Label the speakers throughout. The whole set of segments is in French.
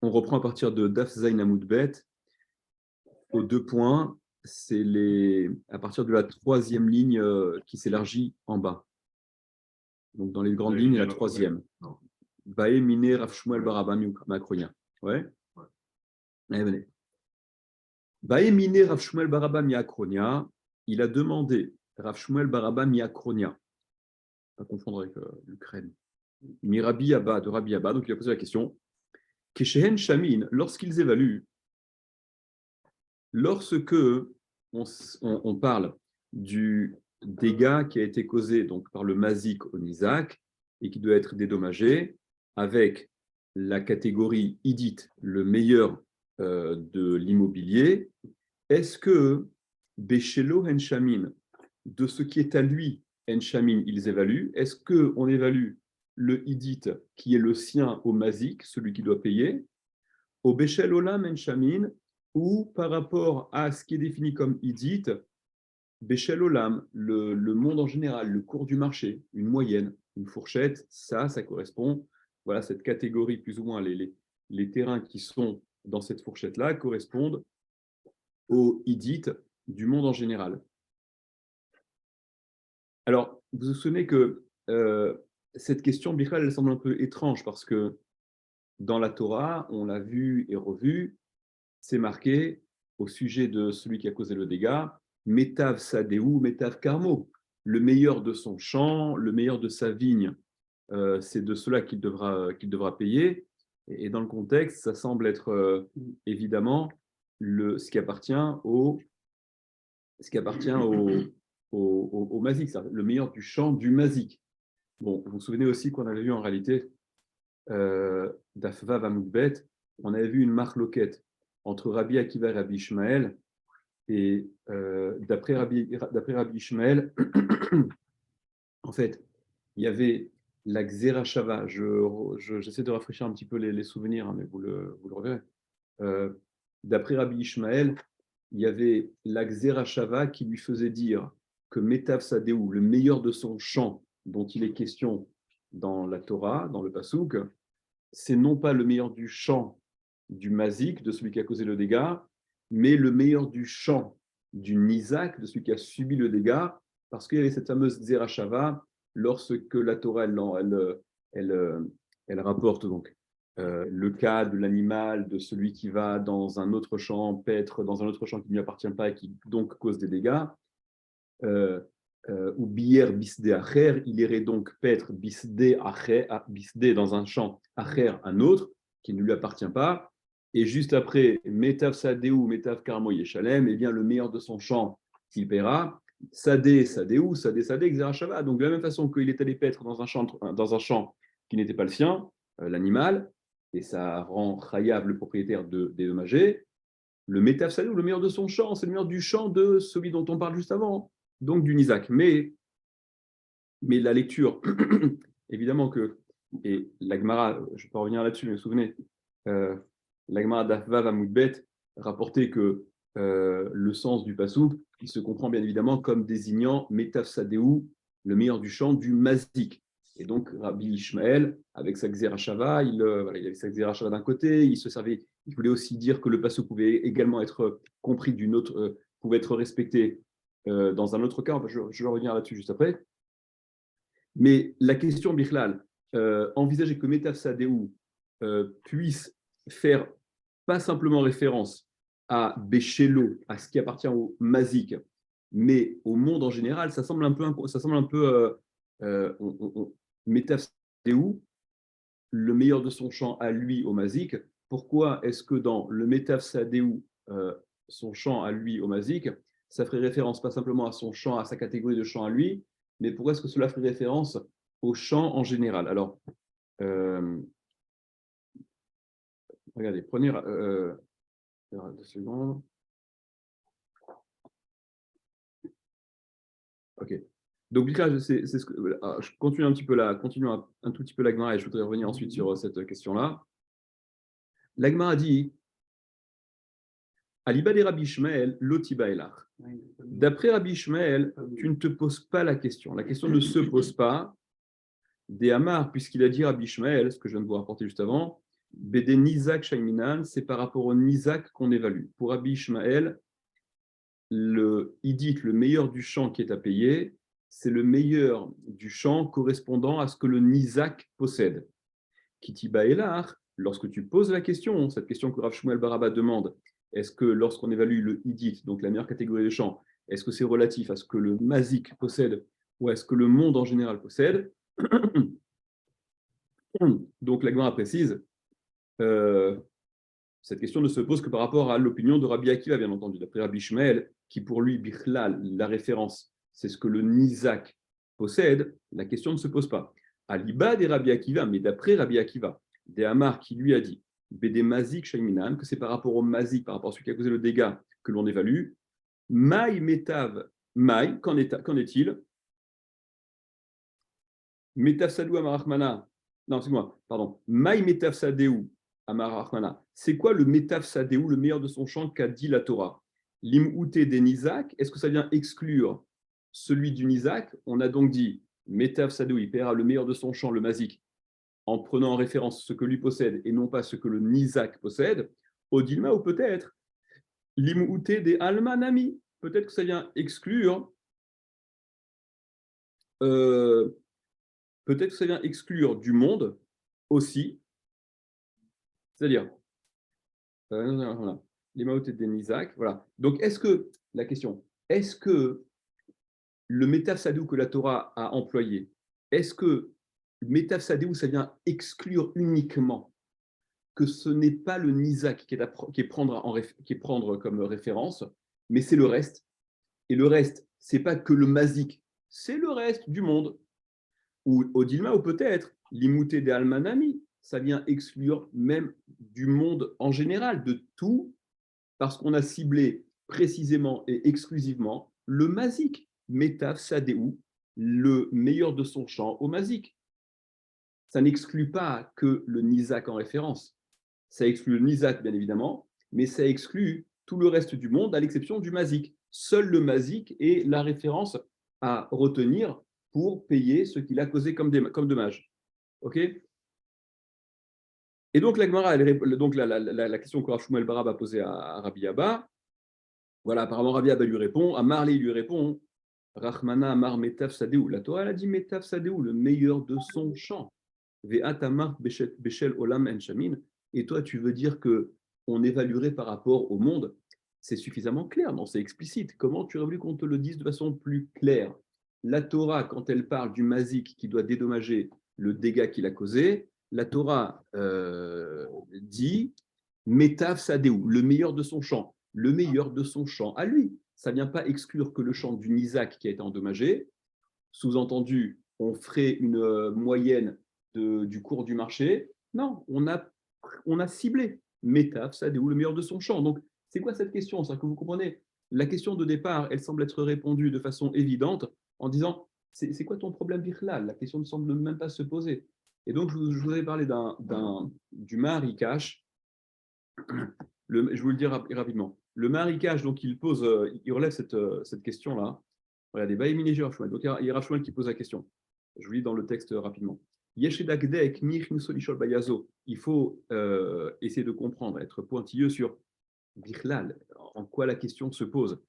Speaker 1: On reprend à partir de Daf Zayin Amud Bet, aux 2 points, c'est à partir de la 3e ligne qui s'élargit en bas. Donc dans les grandes lignes, la 3e. Bae Mine Rav Shmuel Baraba Miakronia. Ouais. Allez, venez. Bae Mine Rav Shmuel Baraba Miakronia, il a demandé Rav Shmuel Baraba Miakronia. Pas confondre avec l'Ukraine. Mirabi Abba, de Rabbi Abba, donc il a posé la question. Keshehen Shamin, lorsqu'ils évaluent, lorsque on parle du dégât qui a été causé donc, par le mazik au Nizak et qui doit être dédommagé avec la catégorie idit, le meilleur de l'immobilier, est-ce que Béchelo Henshamin, de ce qui est à lui, Henshamin, ils évaluent, est-ce qu'on évalue le idit qui est le sien au mazik, celui qui doit payer, au Béchel Olam Henshamin, ou par rapport à ce qui est défini comme idit, Béchel Olam, le monde en général, le cours du marché, une moyenne, une fourchette, ça correspond, voilà, cette catégorie, plus ou moins, les terrains qui sont dans cette fourchette-là correspondent au idit du monde en général. Alors, vous vous souvenez que cette question, Bichal, elle semble un peu étrange parce que dans la Torah, on l'a vu et revu, c'est marqué au sujet de celui qui a causé le dégât, Metav Sadeu, Metav Karmo, le meilleur de son champ, le meilleur de sa vigne, c'est de cela qu'il devra payer. Et dans le contexte, ça semble être évidemment ce qui appartient au mazik, le meilleur du champ du mazik. Bon, vous vous souvenez aussi qu'on avait vu en réalité d'Afvav Amoudbet, on avait vu une marloquette entre Rabbi Akiva et Rabbi Ishmael, et d'après Rabbi Ishmael, en fait, il y avait la Xera Shava, j'essaie de rafraîchir un petit peu les souvenirs, hein, mais vous le reverrez. D'après Rabbi Ishmael, il y avait la Xera Shava qui lui faisait dire que Metav Sadeu, le meilleur de son champ, dont il est question dans la Torah, dans le Passouk, c'est non pas le meilleur du champ du mazik, de celui qui a causé le dégât, mais le meilleur du champ du nizak, de celui qui a subi le dégât, parce qu'il y avait cette fameuse zerachava, lorsque la Torah, elle rapporte donc le cas de l'animal, de celui qui va dans un autre champ, paître dans un autre champ qui ne lui appartient pas et qui donc cause des dégâts, ou bière bisdé acher, il irait donc paître bisdé dans un champ acher, un autre, qui ne lui appartient pas, et juste après, metav sadeu, metav karmo yeshalem, eh bien le meilleur de son champ, il paiera, sadé, sadeu, sadé, sadé, xerashava. Donc de la même façon qu'il est allé paître dans un champ qui n'était pas le sien, l'animal, et ça rend chayav le propriétaire de dédommager, le metav sadeu, le meilleur de son champ, c'est le meilleur du champ de celui dont on parle juste avant, donc du Nizak. Mais la lecture, évidemment que, et la Gemara, je ne vais pas revenir là-dessus, mais vous vous souvenez, la Gemara d'Afvav Amoudbet rapportait que le sens du Passouk, il se comprend bien évidemment comme désignant Metav Sadeu, le meilleur du champ du Mazik. Et donc Rabbi Ishmael, avec sa Xerashava, il avait sa Xerashava d'un côté, il voulait aussi dire que le Passouk pouvait également être compris d'une autre, pouvait être respecté dans un autre cas, je vais revenir là-dessus juste après. Mais la question, Bichlal, envisager que Metav Sadeu puisse faire pas simplement référence à Béchélo, à ce qui appartient au Mazik, mais au monde en général, ça semble un peu Metav Sadeu, le meilleur de son champ à lui au Mazik. Pourquoi est-ce que dans le Metav Sadeu, son champ à lui au Mazik, ça ferait référence pas simplement à son champ, à sa catégorie de champ à lui, mais pourquoi est-ce que cela ferait référence au champ en général? Alors, regardez, prenez 2 secondes. Ok. Donc, là, c'est ce que, je continue un petit peu un tout petit peu la Gemara et je voudrais revenir ensuite sur cette question-là. La Gemara dit Aliba de Rabbi Ishmael, lotiba elach. D'après Rabbi Ishmael, tu ne te poses pas la question. La question ne se pose pas. Des Amar, puisqu'il a dit Rabbi Ishmael, ce que je viens de vous rapporter juste avant, Bédé Nizak Shaiminan, c'est par rapport au Nizak qu'on évalue. Pour Rabbi Ishmael, il dit que le meilleur du champ qui est à payer, c'est le meilleur du champ correspondant à ce que le Nizak possède. Kitiba Elach, lorsque tu poses la question, cette question que Rav Shmuel Baraba demande, est-ce que lorsqu'on évalue le Idit, donc la meilleure catégorie de champ, est-ce que c'est relatif à ce que le Mazik possède ou est-ce que le monde en général possède? Donc la Gemara précise, cette question ne se pose que par rapport à l'opinion de Rabbi Akiva, bien entendu, d'après Rabbi Ishmael, qui pour lui, Bichlal, la référence, c'est ce que le Nizak possède, la question ne se pose pas. À l'Iba des Rabbi Akiva, mais d'après Rabbi Akiva, des Hamar qui lui a dit, Bédé Mazik Shaiminan, que c'est par rapport au Mazik, par rapport à celui qui a causé le dégât, que l'on évalue. Maï Metav, Maï, qu'en est-il? Metav Sadou Amarachmana, non, excuse-moi, pardon, Maï Metav Sadeu Amarachmana, c'est quoi le Metav Sadeu, le meilleur de son champ qu'a dit la Torah? L'imouté des Nizak, est-ce que ça vient exclure celui du Nizak? On a donc dit Metav Sadeu, il paiera le meilleur de son champ, le Mazik, en prenant en référence ce que lui possède et non pas ce que le Nizak possède. Odilma, ou peut-être l'imouté des Almanami, peut-être que ça vient exclure. Peut-être que ça vient exclure du monde aussi, c'est-à-dire les Maotés de Nizak, voilà. Donc, la question, est-ce que le métaf sadou que la Torah a employé, est-ce que le métaf sadou, ça vient exclure uniquement que ce n'est pas le Nizak qui est prendre comme référence, mais c'est le reste. Et le reste, c'est pas que le Mazik, c'est le reste du monde. Ou Odilma, ou peut-être l'imouté des Almanami, ça vient exclure même du monde en général, de tout, parce qu'on a ciblé précisément et exclusivement le Mazik, Métaf Sadéou, le meilleur de son champ au Mazik. Ça n'exclut pas que le Nizak en référence. Ça exclut le Nizak, bien évidemment, mais ça exclut tout le reste du monde, à l'exception du Mazik. Seul le Mazik est la référence à retenir pour payer ce qu'il a causé comme dommage. OK? Et donc, la Gemara, donc la question que Rav Shmuel Barab a posée à Rabbi Abba, voilà, apparemment Rabbi Abba lui répond, à Marley lui répond, Rachmana Amar Metav Sadeu. La Torah elle a dit Metav Sadeu, le meilleur de son champ. Ve'at Amar Beshel Olam En Shamin. Et toi, tu veux dire que on évaluerait par rapport au monde? C'est suffisamment clair, non, c'est explicite. Comment tu aurais voulu qu'on te le dise de façon plus claire? La Torah, quand elle parle du mazik qui doit dédommager le dégât qu'il a causé, la Torah dit Metav Sadeu, le meilleur de son champ, le meilleur de son champ à lui. Ça ne vient pas exclure que le champ du Nizak qui a été endommagé. Sous-entendu, on ferait une moyenne du cours du marché. Non, on a ciblé Metav Sadeu, le meilleur de son champ. Donc, c'est quoi cette question? C'est que vous comprenez, la question de départ, elle semble être répondue de façon évidente en disant c'est quoi ton problème Birlal? La question ne semble même pas se poser. Et donc, je voudrais parler du Maharikash. Je vous le dis rapidement. Le Maharikash, donc, il relève cette question-là. Regardez, Baïminéji Rachouan. Donc, il y a Rachouan qui pose la question. Je vous lis dans le texte rapidement. Il faut essayer de comprendre, être pointilleux sur Bichlal, en quoi la question se pose.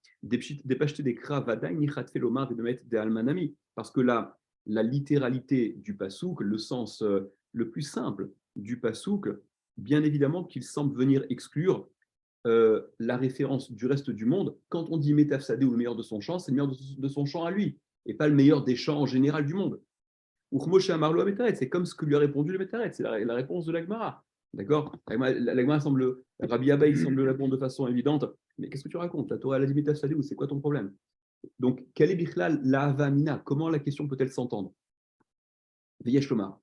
Speaker 1: Parce que la littéralité du pasouk, le sens le plus simple du pasouk, bien évidemment qu'il semble venir exclure la référence du reste du monde. Quand on dit Métafsadé ou le meilleur de son champ, c'est le meilleur de son champ à lui, et pas le meilleur des champs en général du monde. C'est comme ce que lui a répondu le Métaret, c'est la réponse de l'Agmara. D'accord? L'Agmara semble, Rabbi Abba, il semble répondre de façon évidente. Mais qu'est-ce que tu racontes? La Torah, elle a dit Métafsadé, ou c'est quoi ton problème? Donc, quel est Bichlal la Avamina? Comment la question peut-elle s'entendre? Veyesh Lomar.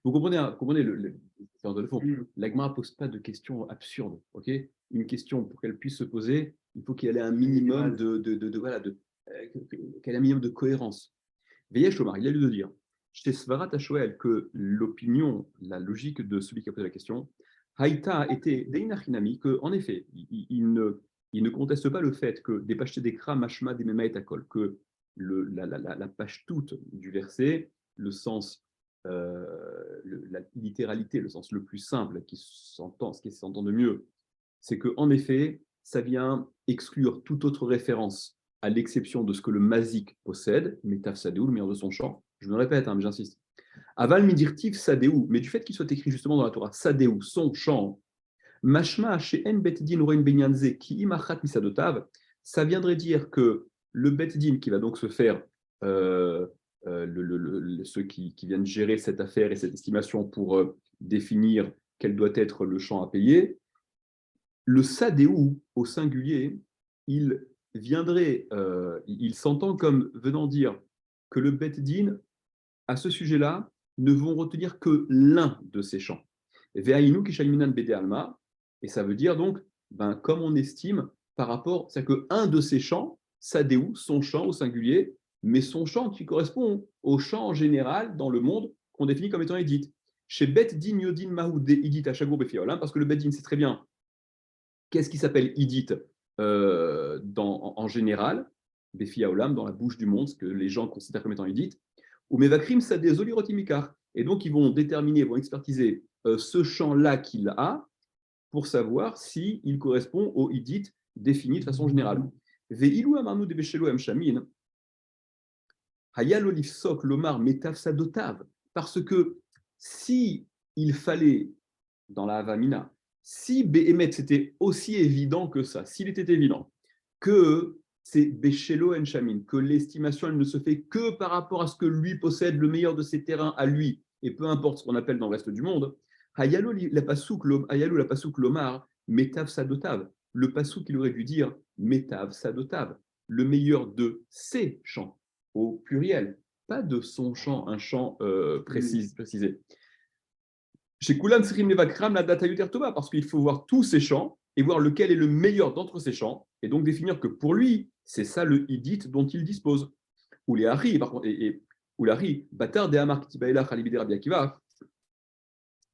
Speaker 1: Vous comprenez le fond. L'Agmara ne pose pas de questions absurdes. Okay, une question, pour qu'elle puisse se poser, il faut qu'elle ait un minimum qu'elle ait un minimum de cohérence. Veyesh Lomar, il a lieu de dire chez Svarat Shoel que l'opinion, la logique de celui qui a posé la question, Haïta était Deinachinami, qu'en effet, il ne conteste pas le fait que des pashté d'Ekra, Mashma, Demema et Akol, que la page toute du verset, le sens la littéralité, le sens le plus simple, ce qui s'entend de mieux, c'est qu'en effet, ça vient exclure toute autre référence à l'exception de ce que le mazik possède, Metaf Sadéou, le meilleur de son champ. Je me répète, mais j'insiste. Aval Midirtiv Sadéou, mais du fait qu'il soit écrit justement dans la Torah, Sadéou, son champ, Mashma She'en Betdin Roin Benyanze Ki Imachat Misadotav, ça viendrait dire que le Betdin qui va donc se faire, ceux qui viennent gérer cette affaire et cette estimation pour définir quel doit être le champ à payer, le Sadéou au singulier, il viendrait, il s'entend comme venant dire que le Betdin, à ce sujet-là, ne vont retenir que l'un de ces champs. Ve'ainu kishalminan bede alma, et ça veut dire donc, comme on estime par rapport, c'est-à-dire qu'un de ces champs, Sadéou, son champ au singulier, mais son champ qui correspond au champ en général dans le monde qu'on définit comme étant Edith. Chez Bet Din Yodin Mahoud Edith à Chagour Befiolam, parce que le Bet Din, c'est très bien qu'est-ce qui s'appelle Edith en général, Befiaolam, dans la bouche du monde, ce que les gens considèrent comme étant Edith, ou Mevakrim Sadeh Zolirotimikar. Et donc, ils vont déterminer, vont expertiser ce champ-là qu'il a pour savoir s'il correspond au Edith défini de façon générale. Ve'ilou amarnu de Beshelo Emshamin, Hayalolifsok Lomar Metav Sadotav. Parce que si il fallait, dans la Havamina, si Behemet c'était aussi évident que ça, s'il était évident que c'est Beshelo Enchamin, que l'estimation elle ne se fait que par rapport à ce que lui possède, le meilleur de ses terrains à lui, et peu importe ce qu'on appelle dans le reste du monde, Hayalo la Pasuk Lomar, Metav Sadotav, le Pasuk il aurait dû dire Metav Sadotav, le meilleur de ses champs, au pluriel, pas de son champ, un champ précisé. Chez Kulan Srim Levakram, la data Toba, parce qu'il faut voir tous ces champs et voir lequel est le meilleur d'entre ces champs, et donc définir que pour lui, c'est ça le Idit dont il dispose. Ou les Hari, par contre, ou l'Ari, Batar de Amar Kitibaela Khalibide Rabbi Akiva.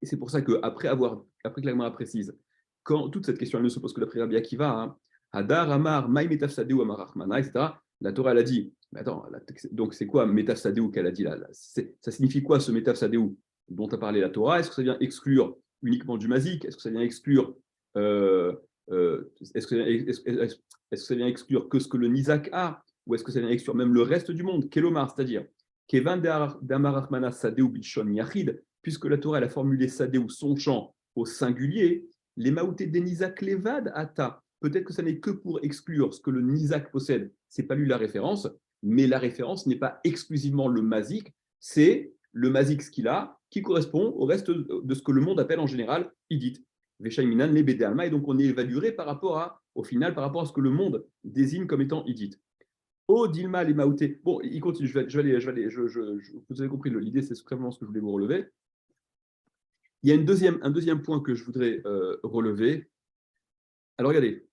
Speaker 1: Et c'est pour ça qu'après que l'Agmara précise, quand toute cette question elle ne se pose que d'après Rabbi Akiva, Hadar Amar, Maï Metaf Sadeu Amar Achmana, etc., la Torah elle a dit, mais attends, donc c'est quoi Metaf Sadeu qu'elle a dit là, ça signifie quoi ce Metaf Sadeu dont a parlé la Torah? Est-ce que ça vient exclure uniquement du Mazik? Est-ce que ça vient exclure est-ce que ça vient exclure que ce que le Nizak a? Ou est-ce que ça vient exclure même le reste du monde? Kelomar, c'est-à-dire Kevan Damar Achmana Sadeu Bilshon Yachid, puisque la Torah elle a formulé Sadeu son champ au singulier, les Maouté des Nizak Levad Ata. Peut-être que ça n'est que pour exclure ce que le Nizak possède. C'est pas lui la référence, mais la référence n'est pas exclusivement le Mazik, c'est le Mazik ce qu'il a, qui correspond au reste de ce que le monde appelle en général Idit. Veshaiminan, les Bédéalma, et donc on est évalué au final par rapport à ce que le monde désigne comme étant Idit. Oh, Dilma, les Maouté. Bon, il continue, vous avez compris, l'idée c'est vraiment ce que je voulais vous relever. Il y a un deuxième point que je voudrais relever. Alors regardez,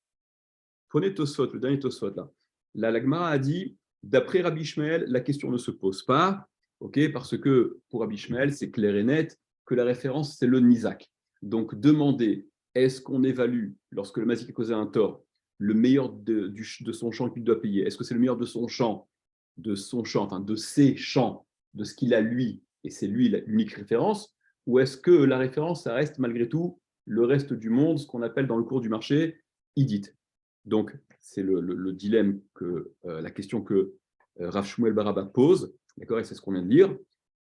Speaker 1: prenez Tosfot, le dernier Tosfot là. Là, la Gemara a dit, d'après Rabbi Ishmael, la question ne se pose pas, parce que pour Rabbi Ishmael, c'est clair et net que la référence, c'est le Nizak. Donc, demander, est-ce qu'on évalue, lorsque le Mazik a causé un tort, le meilleur de son champ qu'il doit payer? Est-ce que c'est le meilleur de son champ, de ses champs, de ce qu'il a lui, et c'est lui l'unique référence? Ou est-ce que la référence, ça reste malgré tout le reste du monde, ce qu'on appelle dans le cours du marché, Idit? Donc, c'est le dilemme, la question que Rav Shmuel Baraba pose, d'accord, et c'est ce qu'on vient de dire.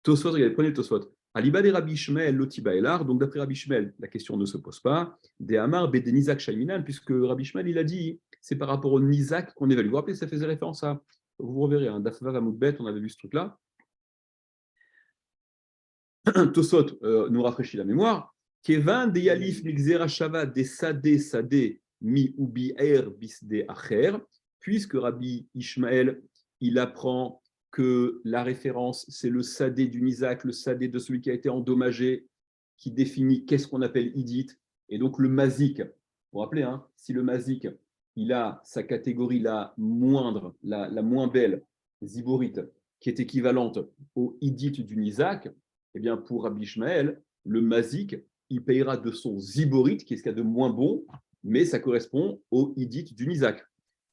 Speaker 1: Tosfot, regardez, prenez Tosfot. Aliba de Rabbi Ishmael Lotiba Elar, donc d'après Rabbi Ishmael, la question ne se pose pas. De Amar Bede Nizak Shaiminan, puisque Rabbi Ishmael, il a dit, c'est par rapport au Nizak qu'on évalue. Vous vous rappelez, ça faisait référence à, vous reverrez, Dafva Vamoudbet, on avait vu ce truc-là. Tosfot nous rafraîchit la mémoire. Kevan de Yalif Mixera Shava de Sade mi ubi er bisde acher, puisque Rabbi Ishmael, il apprend que la référence, c'est le sadé du Nizak, le sadé de celui qui a été endommagé, qui définit qu'est-ce qu'on appelle Idit. Et donc le Mazik, vous vous rappelez, si le Mazik, il a sa catégorie la moindre, la moins belle, Ziborite, qui est équivalente au Idit du Nizak, eh bien pour Rabbi Ishmael, le Mazik, il payera de son Ziborite, qui est ce qu'il y a de moins bon, mais ça correspond au Idit du Nizak.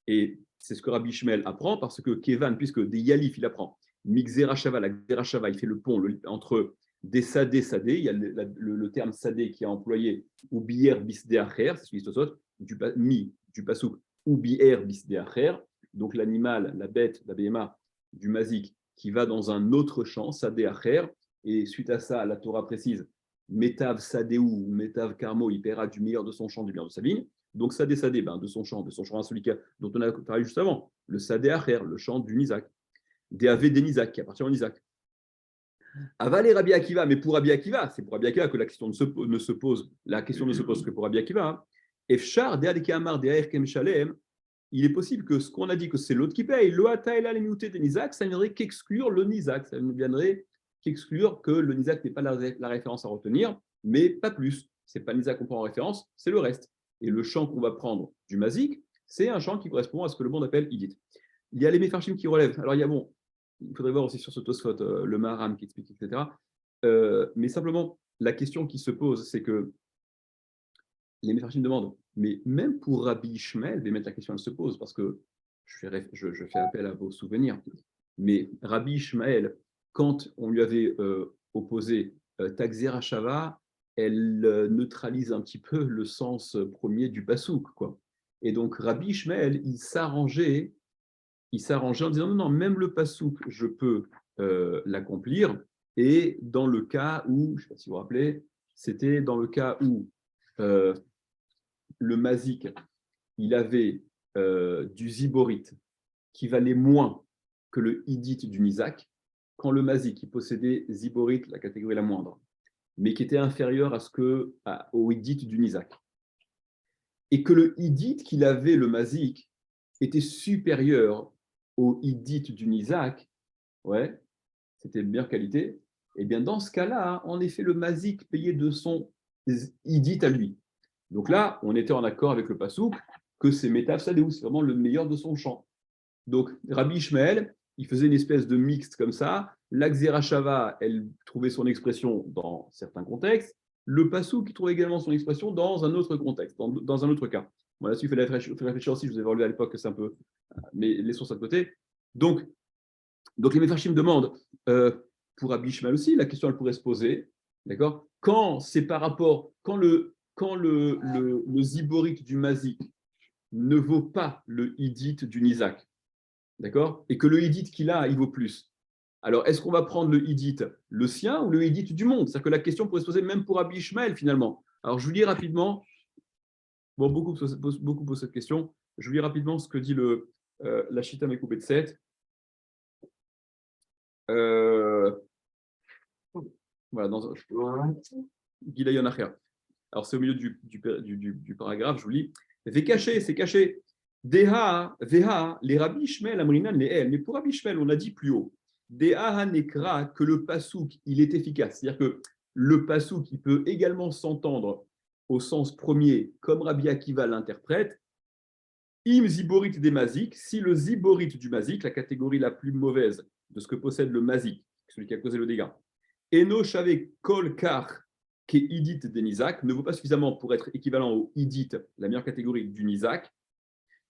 Speaker 1: Et c'est ce que Rabbi Ishmael apprend, parce que Kevan, puisque des Yalif, il apprend, Mixera Shava, la Xera Shava, il fait le pont entre Des sadé, sadé, il y a le terme sadé qui est employé, ou bier bisdé acher, c'est ce qui se du pasouk, ou bier bisdé acher, donc l'animal, la bête, la béhéma, du mazik, qui va dans un autre champ, sadé acher, et suite à ça, la Torah précise, Metav sadéou, Metav karmo, il paiera du meilleur de son champ, du meilleur de sa vigne. Donc sadé sadé, de son champ à celui dont on a parlé juste avant, le sadé acher, le champ du Nizak, des Ave des Nizak, qui appartient au Nizak. Avalé Rabbi Akiva, mais pour Rabbi Akiva, c'est pour Rabbi Akiva que la question ne se pose, la question ne se pose que pour Rabbi Akiva. Efchar, Shalem, il est possible que ce qu'on a dit que c'est l'autre qui paye, le Hataïla les Miouté des Nizak, ça ne viendrait qu'exclure le Nizak, ça ne viendrait qu'exclure que le Nizak n'est pas la référence à retenir, mais pas plus. Ce n'est pas le Nizak qu'on prend en référence, c'est le reste. Et le champ qu'on va prendre du Mazik, c'est un champ qui correspond à ce que le monde appelle Idit. Il y a les Mefarshim qui relèvent. Alors, il faudrait voir aussi sur ce Tosfot, le Maharam qui explique, etc. Mais simplement, la question qui se pose, c'est que les Mefarshim demandent, mais même pour Rabbi Ishmael, la question elle se pose, parce que je fais appel à vos souvenirs, mais Rabbi Ishmael, quand on lui avait opposé Takzera Shava, elle neutralise un petit peu le sens premier du pasouk, quoi. Et donc Rabbi Ishmael, il s'arrangeait en disant non, même le pasouk, je peux l'accomplir. Et dans le cas où, je ne sais pas si vous vous rappelez, c'était dans le cas où le mazik, il avait du ziborite qui valait moins que le idit du nizak, quand le mazik, il possédait ziborite, la catégorie la moindre, mais qui était inférieur au idit du nizak. Et que le idit qu'il avait, le mazik, était supérieur au idit du nizak, ouais, c'était de meilleure qualité, et bien dans ce cas-là, en effet, le mazik payait de son idit à lui. Donc là, on était en accord avec le pasouk que c'est Metav Sadéou, c'est vraiment le meilleur de son champ. Donc Rabbi Ishmael, il faisait une espèce de mixte comme ça. L'Axera Shava, elle trouvait son expression dans certains contextes. Le pasouk, il trouvait également son expression dans un autre contexte, dans un autre cas. Voilà, si vous faites réfléchir aussi, je vous avais relevé à l'époque que c'est un peu, mais laissons ça de côté. Donc les Mefarshim demandent, pour Rabbi Ishmael aussi, la question elle pourrait se poser, d'accord? Quand c'est par rapport, quand le ziborite du mazik ne vaut pas le idit du nizak, d'accord? Et que le idit qu'il a, il vaut plus. Alors, est-ce qu'on va prendre le idit, le sien, ou le idit du monde? C'est-à-dire que la question pourrait se poser même pour Rabbi Ishmael, finalement. Alors, je vous lis rapidement, beaucoup posent cette question, je vous lis rapidement ce que dit la Shita Mekoubet 7. Voilà, dans Gilayon Acher. Alors, c'est au milieu du paragraphe, je vous lis. C'est caché. Deha, Veha, les Rabbi Ishmael, Amrinan, les El. Mais pour Rabbi Ishmael, on a dit plus haut. Deha Nekra, que le pasouk, il est efficace. C'est-à-dire que le pasouk, il peut également s'entendre au sens premier, comme Rabbi Akiva l'interprète. Im ziborit des mazik, si le ziborit du mazik, la catégorie la plus mauvaise de ce que possède le mazik, celui qui a causé le dégât, Eno Shave Kol Kar, qui est idit des Nizak, ne vaut pas suffisamment pour être équivalent au idit, la meilleure catégorie du Nizak.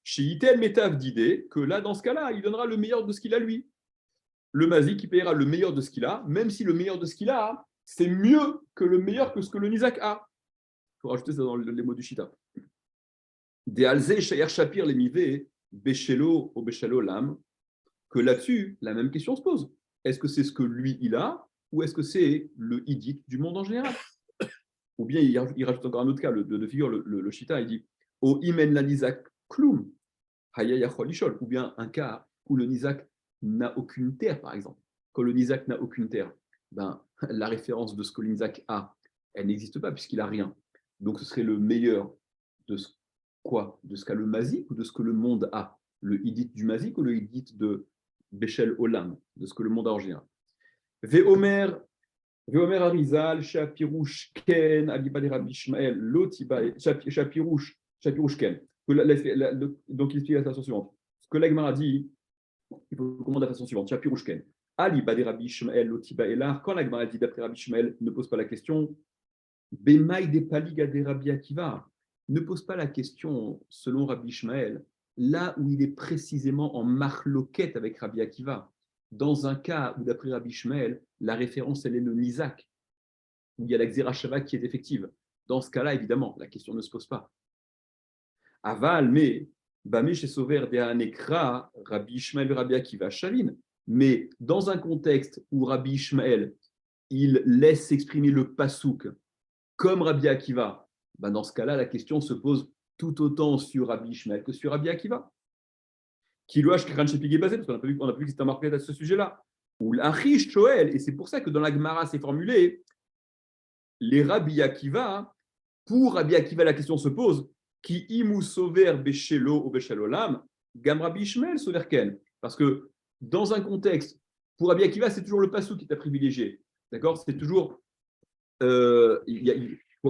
Speaker 1: Chez Itel Metav d'idée que là, dans ce cas-là, il donnera le meilleur de ce qu'il a lui. Le mazik, il payera le meilleur de ce qu'il a, même si le meilleur de ce qu'il a, c'est mieux que le meilleur que ce que le Nizak a. Il faut rajouter ça dans les mots du Shita. Des Alze Shayer Shapir les Mivé, Béchelo au Béchelo Lam, que là-dessus, la même question se pose. Est-ce que c'est ce que lui, il a, ou est-ce que c'est le idit du monde en général? Ou bien il rajoute encore un autre cas de figure, le Shita, il dit au Imen la Nizak Klum, Hayayacholishol, ou bien un cas où le Nizak n'a aucune terre, par exemple. Quand le Nizak n'a aucune terre, la référence de ce que le Nizak a, elle n'existe pas puisqu'il n'a rien. Donc ce serait le meilleur de ce de ce qu'a le Mazik ou de ce que le monde a? Le idit du Mazik ou le idit de Béchel Olam, de ce que le monde a en général? Veomer Arizal, Shapirouch Ken, Alibad Rabbi Ishmael, Lotiba, Shapirouch Ken. Donc il explique la façon suivante. Ce que l'Agmar a dit, il faut comprendre de la façon suivante. Shapirouch Ken. Alibad Rabbi Ishmael, Lotiba Elar. Quand l'Agmar a dit d'après Rabbi Ishmael, ne pose pas la question. Bemaï de Paliga de Rabbi Akiva. Ne pose pas la question selon Rabbi Ishmael, là où il est précisément en marloquette avec Rabbi Akiva. Dans un cas où, d'après Rabbi Ishmael, la référence, elle est le Nizak. où il y a la Xéra Shava qui est effective. Dans ce cas-là, évidemment, la question ne se pose pas. Aval, mais Bamé chez Sover de Hanekra, Rabbi Ishmael Rabbi Akiva Shalin. Mais dans un contexte où Rabbi Ishmael, il laisse s'exprimer le pasouk comme Rabbi Akiva, ben dans ce cas-là, la question se pose tout autant sur Rabbi Ishmael que sur Rabbi Akiva. Qui loge Kran Shepigé basé, parce qu'on a vu que c'était marqué à ce sujet-là. Ou l'Achish Shoel, et c'est pour ça que dans la Gemara, c'est formulé les Rabbi Akiva, pour Rabbi Akiva, la question se pose qui imu sover beshelo ou beshalolam, gam Rabbi Ishmael sover ken. Parce que dans un contexte, pour Rabbi Akiva, c'est toujours le passou qui est à privilégier. D'accord. C'est toujours. Pour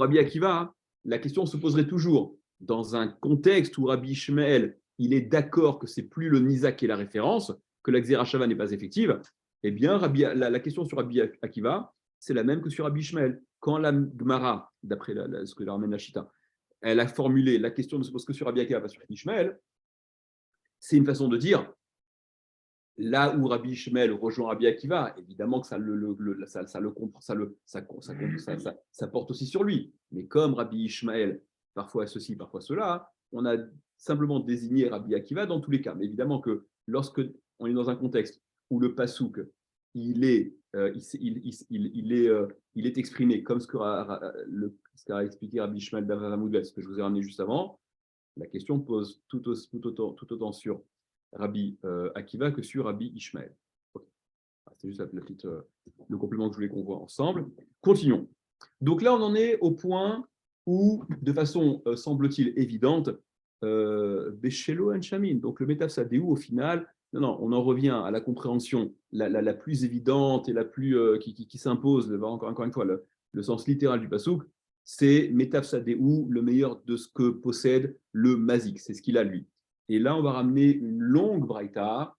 Speaker 1: Rabbi Akiva, la question se poserait toujours dans un contexte où Rabbi Ishmael il est d'accord que c'est plus le Nisa qui est la référence, que la Xéra Shava n'est pas effective. Eh bien, la question sur Rabbi Akiva, c'est la même que sur Rabbi Ishmael. Quand la Gemara, d'après ce que ramène la Chita, elle a formulé la question ne se pose que sur Rabbi Akiva, pas sur Rabbi Ishmael, c'est une façon de dire là où Rabbi Ishmael rejoint Rabbi Akiva, évidemment que ça porte aussi sur lui. Mais comme Rabbi Ishmael, parfois ceci, parfois cela, on a simplement désigné Rabbi Akiva dans tous les cas. Mais évidemment que lorsque on est dans un contexte où le pasouk il est exprimé comme ce qu'a expliqué Rabbi Ishmael Bavamoudel, ce que je vous ai ramené juste avant, la question pose tout autant sur Rabbi Akiva que sur Rabbi Ishmael. Okay. C'est juste le complément que je voulais qu'on voit ensemble. Continuons. Donc là, on en est au point où, de façon, semble-t-il, évidente, Beshelo en Shamin, donc le Metav Sadeu, au final, non, on en revient à la compréhension la plus évidente et la plus qui s'impose, encore une fois, le sens littéral du Passouk, c'est Metav Sadeu, le meilleur de ce que possède le Mazik, c'est ce qu'il a lui. Et là, on va ramener une longue braïta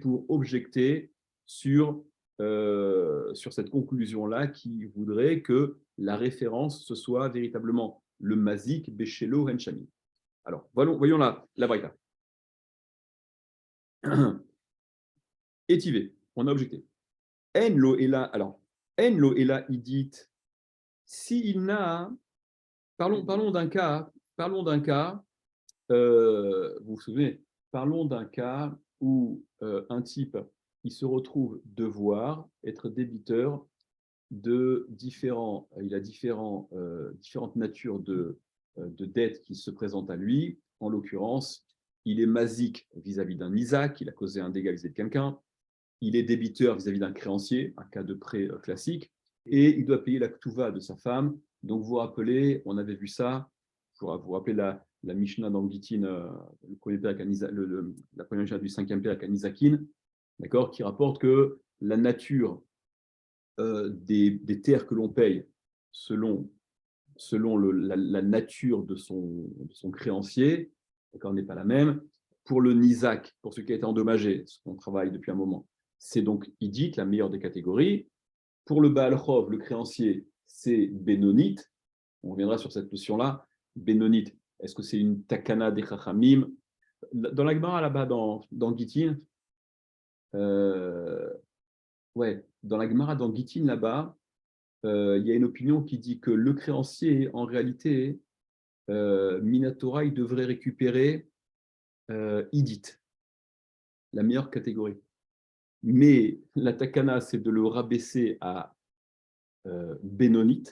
Speaker 1: pour objecter sur cette conclusion-là qui voudrait que la référence, ce soit véritablement le Mazik Beshelo Henshami. Alors, voyons la braïta. Étivé, on a objecté. En lo ela, alors, en lo ela idit, si il n'a, parlons d'un cas, vous vous souvenez, parlons d'un cas où un type, il se retrouve devoir être débiteur de différentes natures de dettes qui se présentent à lui. En l'occurrence, il est mazik vis-à-vis d'un Isaac, il a causé un dégât vis-à-vis de quelqu'un, il est débiteur vis-à-vis d'un créancier, un cas de prêt classique, et il doit payer la ktuva de sa femme. Donc vous vous rappelez, on avait vu ça, vous rappelez la Mishnah dans Gittin, la première Mishnah du 5e père avec Anisakin, d'accord, qui rapporte que la nature des terres que l'on paye selon la nature de son créancier, d'accord, n'est pas la même. Pour le Nizak, pour ce qui a été endommagé, ce qu'on travaille depuis un moment, c'est donc Idit, la meilleure des catégories. Pour le Baal Chov, le créancier, c'est Benonit. On reviendra sur cette notion-là. Benonit, est-ce que c'est une takana des Chachamim? Dans la Gemara, là-bas, dans Gittin, dans la Gemara, dans Gittin, là-bas, il y a une opinion qui dit que le créancier, en réalité, Minatora, il devrait récupérer Idit, la meilleure catégorie. Mais la takana, c'est de le rabaisser à Benonit,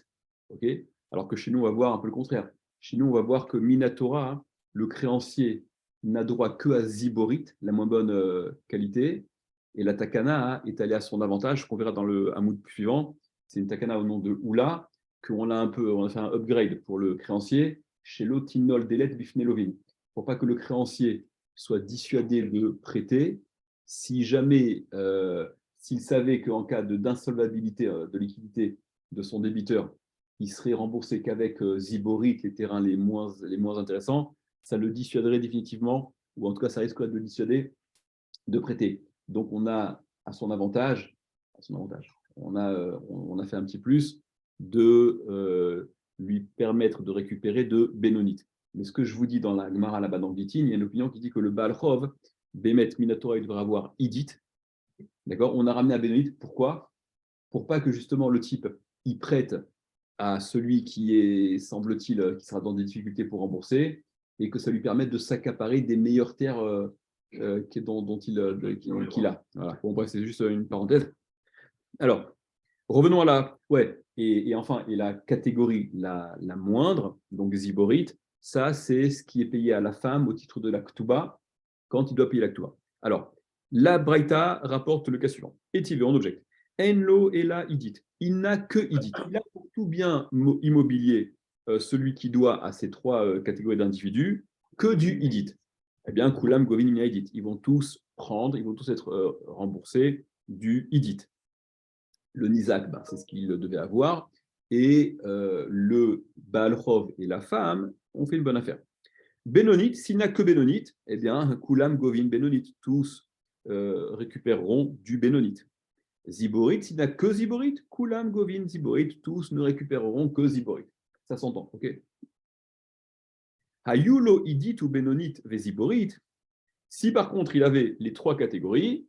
Speaker 1: okay, alors que chez nous, on va voir un peu le contraire. Chez nous, on va voir que Minatora, le créancier, n'a droit que à Ziborit, la moins bonne qualité, et la takana est allée à son avantage, qu'on verra dans le hamoud suivant. C'est une takana au nom de Oula, on a fait un upgrade pour le créancier, chez l'Otinol Delet Bifnelovin, pour pas que le créancier soit dissuadé de prêter, si jamais, s'il savait qu'en cas d'insolvabilité de liquidité de son débiteur, il serait remboursé qu'avec Ziborit, les terrains les moins intéressants, ça le dissuaderait définitivement, ou en tout cas ça risquerait de le dissuader de prêter. Donc on a à son avantage, on a fait un petit plus de lui permettre de récupérer de Benonit. Mais ce que je vous dis dans la Gemara là-bas dans Gittin, il y a une opinion qui dit que le Baal Chov, Bemet Minatora, il devrait avoir Idit. D'accord. On a ramené à Benonit. Pourquoi? Pour pas que justement le type il prête à celui qui est, semble-t-il, qui sera dans des difficultés pour rembourser, et que ça lui permette de s'accaparer des meilleures terres dont qu'il a. Voilà. Bon, bref, c'est juste une parenthèse. Alors, revenons à la... Ouais, et enfin, et la catégorie la moindre, donc ziborite, ça, c'est ce qui est payé à la femme au titre de la ktuba, quand il doit payer la ktuba. Alors, la Braïta rapporte le cas suivant. Est-il en objecte Enlo et la idit. Il n'a que idit. Il a pour tout bien immobilier, celui qui doit à ces trois catégories d'individus, que du idit. Eh bien, kulam govin imia idit. Ils vont tous prendre, ils vont tous être remboursés du idit. Le nizak, ben, c'est ce qu'il devait avoir, et le Baal Chov et la femme ont fait une bonne affaire. Bénonite, s'il n'a que Bénonite, eh bien, Kulam Govin Bénonite, tous récupéreront du Bénonite. Ziborite, s'il n'a que Ziborite, Kulam Govin Ziborite, tous ne récupéreront que Ziborite. Ça s'entend, ok. Hayulo Idit ou Bénonite Ziborite, si par contre il avait les trois catégories,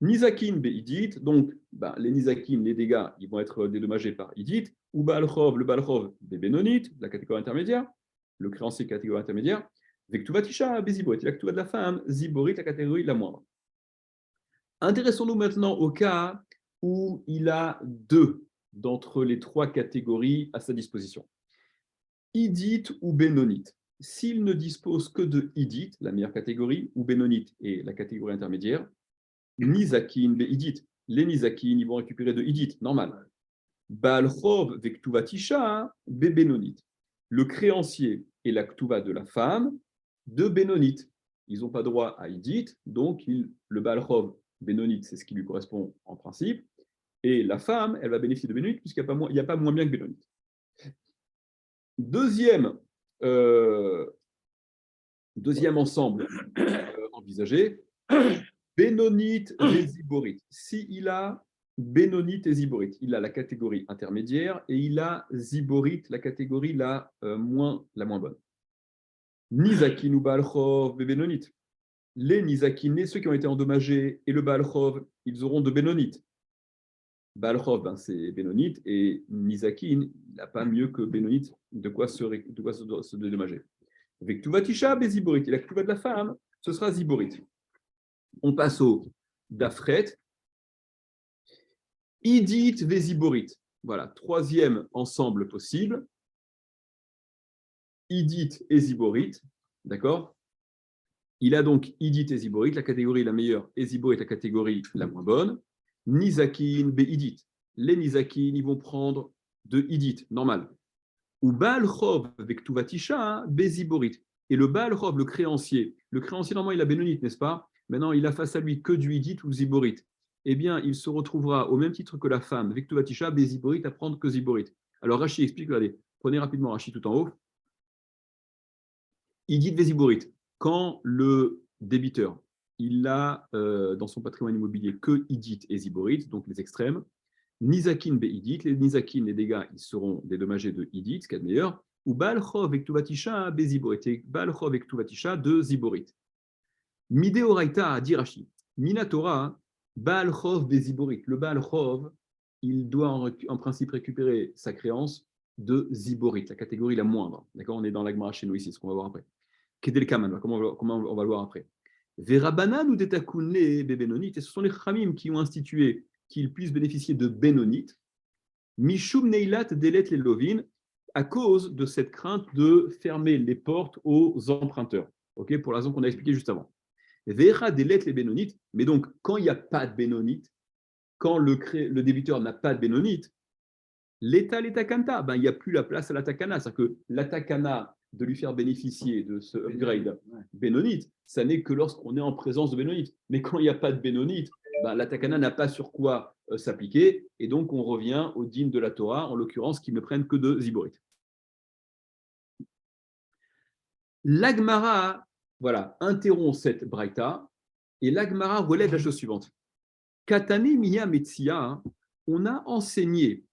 Speaker 1: Nizakin Beidit, donc ben, les Nizakin, les dégâts, ils vont être dédommagés par Idit, ou Balchov, le Balchov des Bénonites, la catégorie intermédiaire, le créancier catégorie intermédiaire, Vektuvatisha Beziborit, la Ktuva de la femme, Ziborit, la catégorie la moindre. Intéressons-nous maintenant au cas où il a deux d'entre les trois catégories à sa disposition. Idit ou Bénonite. S'il ne dispose que de Idit, la meilleure catégorie, ou Bénonite et la catégorie intermédiaire, Nizakin Beidit. Les Nizakin, ils vont récupérer de Idit, normal. Balchov Vektuvatisha Bénonite. Le créancier et la Ktuva de la femme de Bénonite. Ils n'ont pas droit à Idit, donc le Balchov Bénonite, c'est ce qui lui correspond en principe. Et la femme, elle va bénéficier de Bénonite puisqu'il n'y a pas moins bien que Bénonite. Deuxième ensemble envisagé, Bénonite et Ziborite. S'il a Bénonite et Ziborite, il a la catégorie intermédiaire et il a Ziborite, la catégorie la moins bonne. Nizakin ou Balchov et Bénonite. Les Nizakin, ceux qui ont été endommagés, et le Balchov, ils auront de Bénonite. Balchov, ben, c'est Bénonite, et Nizakin, il n'a pas mieux que Bénonite de quoi se dédommager. Avec Tuvatisha, Ziborite. Et la Tuva de la femme, ce sera Ziborite. On passe au Dafret. Idit Véziborit. Voilà, troisième ensemble possible. Idit et Ziborit. D'accord. Il a donc Idit et Ziborit, la catégorie la meilleure, et Ziborit, la catégorie la moins bonne. Nizakin, Beidit. Les Nizakin, ils vont prendre de Idit, normal. Ou Baal Chov avec Tuvatisha, Beziborit. Et le Baal Chov, le créancier, normalement, il a Bénonite, n'est-ce pas? Maintenant, il a face à lui que du Idit ou Ziborit. Eh bien, il se retrouvera au même titre que la femme, avec Tuvatisha, Beziborit, à prendre que Ziborit. Alors, Rashi explique, regardez, prenez rapidement Rashi tout en haut. Idit Veziborit. Quand le débiteur, il a dans son patrimoine immobilier que Idit et Ziborit, donc les extrêmes, Nizakin Beidit, les Nizakin, les dégâts, ils seront dédommagés de Idit, ce qu'il y a de meilleur, ou Balchov et Tuvatisha Beziborit, et Balchov et Tuvatisha de Ziborit. Mideoraita, dit Rashi, Minatora, Balchov Beziborit. Le Balchov, il doit en principe récupérer sa créance de Ziborit, la catégorie la moindre. D'accord, on est dans l'Agmara chez nous ici, ce qu'on va voir après. Kedelkaman, comment on va le voir après. Verabanan ou Detakunle Bénonite, et ce sont les Khamim qui ont institué qu'ils puissent bénéficier de Bénonite, Mishum Neilat Delet les Lovin, à cause de cette crainte de fermer les portes aux emprunteurs. Okay, pour la raison qu'on a expliquée juste avant. Vera Delet les Bénonites, mais donc quand il n'y a pas de Bénonite, quand le débiteur n'a pas de Bénonite, l'État ben, il n'y a plus la place à la takana. C'est-à-dire que la takana de lui faire bénéficier de ce upgrade bénonite, ça n'est que lorsqu'on est en présence de bénonite. Mais quand il n'y a pas de bénonite, ben, la takana n'a pas sur quoi s'appliquer, et donc on revient au din de la Torah, en l'occurrence, qui ne prennent que de ziborit. L'Agmara, voilà, interrompt cette braïta, et l'Agmara relève la chose suivante. Katane miya metsia, on a enseigné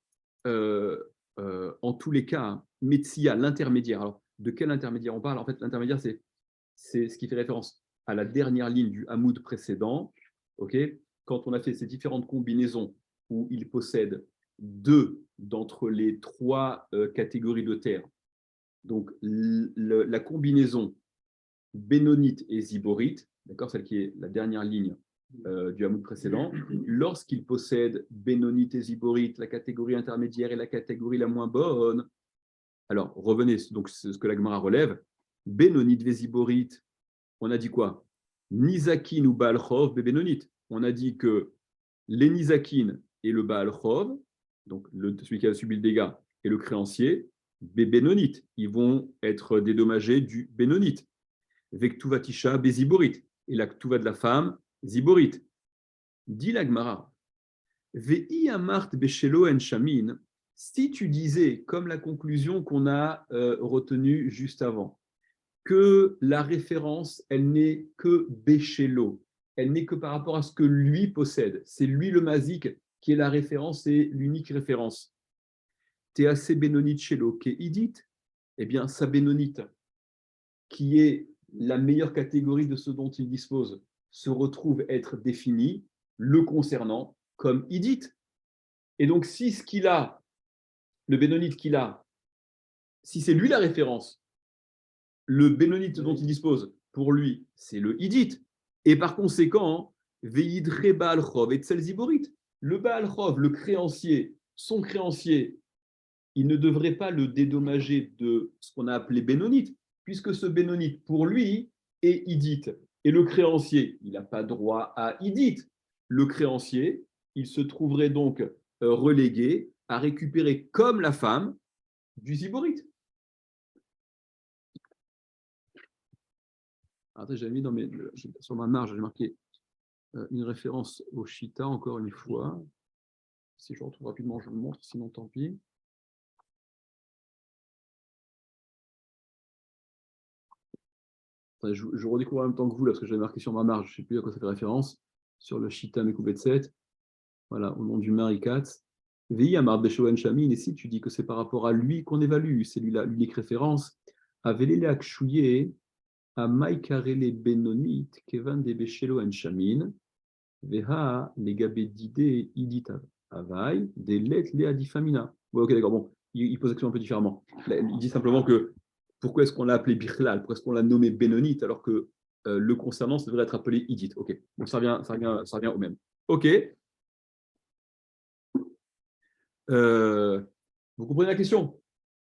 Speaker 1: en tous les cas, Metsia, l'intermédiaire. Alors, de quel intermédiaire on parle? En fait, l'intermédiaire, c'est ce qui fait référence à la dernière ligne du Hamoud précédent. Okay, quand on a fait ces différentes combinaisons où il possède deux d'entre les trois catégories de terre, donc la combinaison bénonite et ziborite, d'accord, celle qui est la dernière ligne du hamoud précédent, lorsqu'il possède bénonite et ziborite, la catégorie intermédiaire et la catégorie la moins bonne. Alors, revenez, donc c'est ce que la Gemara relève. Bénonite et ziborite, on a dit quoi? Nizakin ou Baal Chov, bénonite. On a dit que les Nizakin et le Baal Chov, donc celui qui a subi le dégât, et le créancier, bénonite. Ils vont être dédommagés du bénonite. Vektuva Tisha, béziborite. Et la ktuva de la femme, ziborite. Dit la Gemara. Ve'i amart beshelo en shamin. Si tu disais, comme la conclusion qu'on a retenue juste avant, que la référence, elle n'est que Béchélo, elle n'est que par rapport à ce que lui possède. C'est lui le mazik qui est la référence et l'unique référence. Théacé Bénonite Chélo, qui est Idit, eh bien, sa Bénonite, qui est la meilleure catégorie de ce dont il dispose, se retrouve être définie, le concernant, comme Idit. Et donc, si ce qu'il a, le Bénonite qu'il a, si c'est lui la référence, le bénonite dont il dispose, pour lui, c'est le Idit. Et par conséquent, Veidre Baal Chov et Tzel Ziborit. Le Baal Chov, le créancier, son créancier, il ne devrait pas le dédommager de ce qu'on a appelé bénonite, puisque ce bénonite, pour lui, est Idit. Et le créancier, il n'a pas droit à Idit. Le créancier, il se trouverait donc relégué à récupérer, comme la femme, du Ziborit. Attends, j'avais mis sur ma marge, j'ai marqué une référence au Shita, encore une fois. Si je retrouve rapidement, je vous le montre, sinon tant pis. Attends, je redécouvre en même temps que vous, là, parce que j'avais marqué sur ma marge, je ne sais plus à quoi ça fait référence, sur le Shita Mekubetset, voilà, au nom du Marikat. Veille Amar Beshoen Shamin, et si tu dis que c'est par rapport à lui qu'on évalue, c'est lui l'unique référence, Avelele Akshouye, à Maïkarele Benonit, Kevan de Beshelo en Shamin, Veha, les gabedide, idit avai, des lettres les adifamina. Ouais, ok, d'accord, bon, il pose la question un peu différemment. Il dit simplement que pourquoi est-ce qu'on l'a appelé Birlal, pourquoi est-ce qu'on l'a nommé Benonite, alors que le concernant, ça devrait être appelé idit. Ok, donc ça revient au même. Ok. Vous comprenez la question?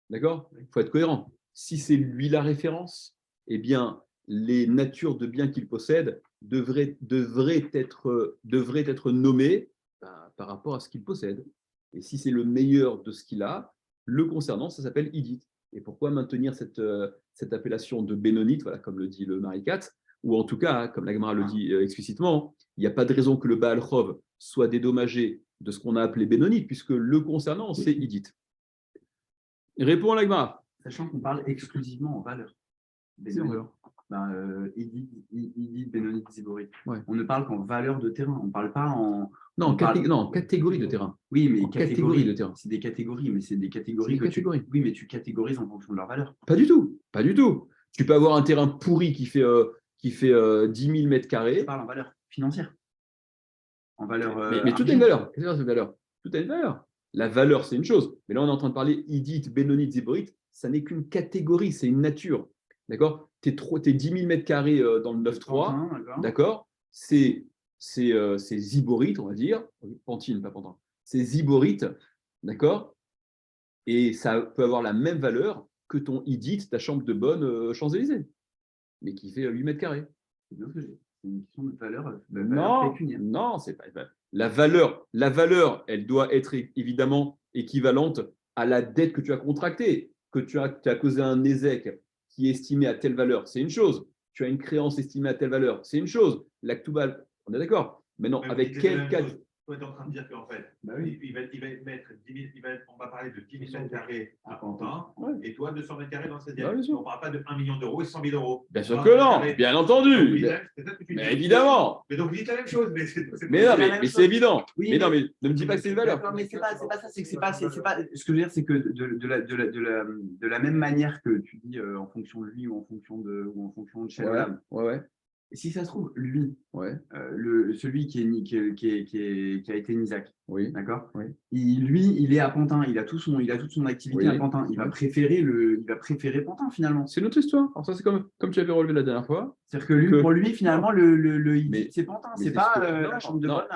Speaker 1: D'accord? Il faut être cohérent. Si c'est lui la référence, eh bien, les natures de biens qu'il possède devraient être nommées par rapport à ce qu'il possède. Et si c'est le meilleur de ce qu'il a, le concernant, ça s'appelle Idit. Et pourquoi maintenir cette appellation de Bénonite, voilà, comme le dit le Marikat, ou en tout cas, comme la Gemara le dit explicitement, il n'y a pas de raison que le Baal Chov soit dédommagé de ce qu'on a appelé Bénonite, puisque le concernant, c'est Idit. Répond à la Gemara.
Speaker 2: Sachant qu'on parle exclusivement en valeur. Idit, Bénonite, Ziborit.
Speaker 1: Ouais.
Speaker 2: On ne parle qu'en valeur de terrain. On ne parle pas en.
Speaker 1: Non, catégorie de terrain.
Speaker 2: Oui, mais
Speaker 1: catégorie de terrain.
Speaker 2: C'est des catégories, mais c'est des catégories que
Speaker 1: catégories.
Speaker 2: Oui, mais tu catégorises en fonction de leur valeur.
Speaker 1: Pas du tout. Pas du tout. Tu peux avoir un terrain pourri qui fait 10 000 mètres carrés.
Speaker 2: Je parle en valeur financière. En valeur.
Speaker 1: Mais tout a une valeur. Qu'est-ce que c'est une valeur? Tout a une valeur. La valeur, c'est une chose. Mais là, on est en train de parler Idit, Bénonite, Ziborit. Ça n'est qu'une catégorie, c'est une nature. D'accord? T'es 10 000 mètres carrés dans le 9-3. D'accord? C'est Ziborit, on va dire. Pantine, pas Pantin. C'est Ziborit. D'accord? Et ça peut avoir la même valeur que ton Idit, ta chambre de bonne Champs-Élysées, mais qui fait 8 mètres carrés.
Speaker 2: C'est bien ce que j'ai. C'est une question de valeur
Speaker 1: pécuniaire. Non, c'est pas. La valeur, elle doit être évidemment équivalente à la dette que tu as contractée. Que tu as causé un ézec qui est estimé à telle valeur, c'est une chose. Tu as une créance estimée à telle valeur, c'est une chose. L'actubal, on est d'accord. Maintenant, avec quel cas.
Speaker 3: Tu es en train de dire qu'en fait,
Speaker 2: bah oui.
Speaker 3: il va mettre 10 000, on va parler de 10 000 mètres carrés à Pantin, ouais. Et toi 200 mètres carrés dans le 16e. On ne parle pas de 1 million d'euros et 100 000 euros.
Speaker 1: Bien sûr que non, bien entendu. Mais évidemment.
Speaker 3: Mais donc vous dites la même chose.
Speaker 1: Mais c'est évident. Oui, mais non, mais ne me dis pas que c'est une valeur.
Speaker 2: Non, mais c'est pas ça. C'est pas. Ce que je veux dire, c'est que de la même manière que tu dis en fonction de lui ou en fonction de Shalom.
Speaker 1: Ouais.
Speaker 2: si ça se trouve, lui,
Speaker 1: Ouais,
Speaker 2: celui qui a été Nisak,
Speaker 1: oui,
Speaker 2: d'accord?
Speaker 1: oui,
Speaker 2: Il est à Pantin, il a toute son activité à
Speaker 1: oui.
Speaker 2: Pantin. Il va
Speaker 1: Ouais.
Speaker 2: préférer Pantin finalement.
Speaker 1: C'est notre histoire. Alors ça, c'est comme tu avais relevé la dernière fois.
Speaker 2: C'est-à-dire que lui,
Speaker 1: Que...
Speaker 2: pour lui,
Speaker 1: Non,
Speaker 2: finalement, le
Speaker 1: mais,
Speaker 2: Yidit, c'est Pantin,
Speaker 1: mais
Speaker 2: c'est
Speaker 1: c'est ce
Speaker 2: pas
Speaker 1: que...
Speaker 2: la chambre de bonne.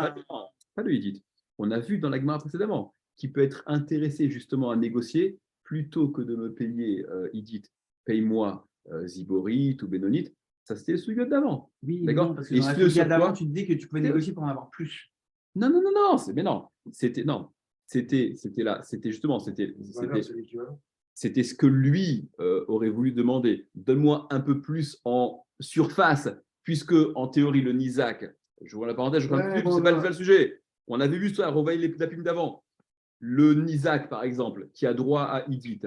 Speaker 1: pas le Hittite. On a vu dans la Gemara précédemment qui peut être intéressé justement à négocier plutôt que de me payer Hittite, paye-moi Ziborite ou Bénonite. Ça, c'était le souillot d'avant.
Speaker 2: Oui, mais non,
Speaker 1: D'accord.
Speaker 2: parce que
Speaker 1: Et
Speaker 2: dans la
Speaker 1: ce
Speaker 2: Souga
Speaker 1: sur
Speaker 2: d'avant,
Speaker 1: quoi
Speaker 2: tu disais que tu pouvais négocier pour en avoir plus.
Speaker 1: Non, non, non, non, mais non. C'était là, c'était justement, c'était ce que lui aurait voulu demander. Donne-moi un peu plus en surface, puisque en théorie, le Nizak, je vois la parenthèse, je ne c'est pas le sujet. On avait vu ça, revoyez la pime d'avant. Le Nizak, par exemple, qui a droit à Idit,